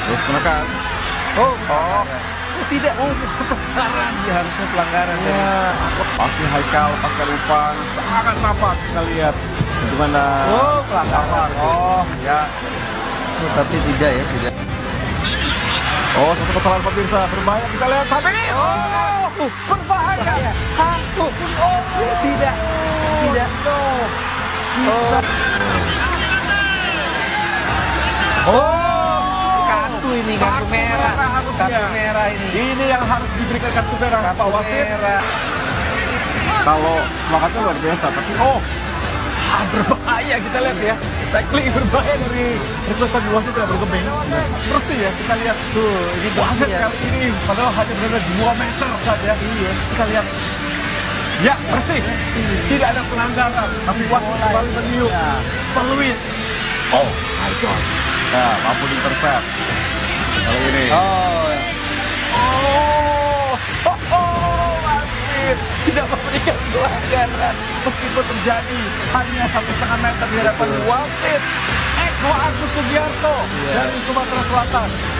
Terus menekan. Oh, Tidak, bukan pelanggaran. iya harusnya pelanggaran. Ya, lepasnya Haikal, lepaskan umpan, sangat nampak kita lihat bagaimana. Oh, pelanggaran. Oh, ya. Tapi tidak ya, tidak. Oh, satu kesalahan pemirsa, berbahaya. Kita lihat sampai ini. Oh, berbahaya. Satu. Oh, tidak. Tidak. Kita. Oh, kartu ini, kartu merah. harusnya. Kartu merah ini. Ini yang harus diberikan kartu merah. Pak Kartu wasit. merah. Kalau semangatnya luar biasa, tapi berbahaya kita lihat ya. Tackling berbahaya dari requestan wasit tidak bergeming. Bersih ya, kita lihat tuh. Ini wasit kali ini padahal hanya berada 2 meter saja. Iya, kita lihat. Ya, bersih. Tidak ada pelanggaran, tapi wasit kembali meniup peluit. Oh my god. Nah, mampu intercept. Kali ini. Wasit tidak memberikan pelanggaran meskipun terjadi hanya 1,5 meter di hadapan wasit Eko Agus Sugiarto dari Sumatera Selatan.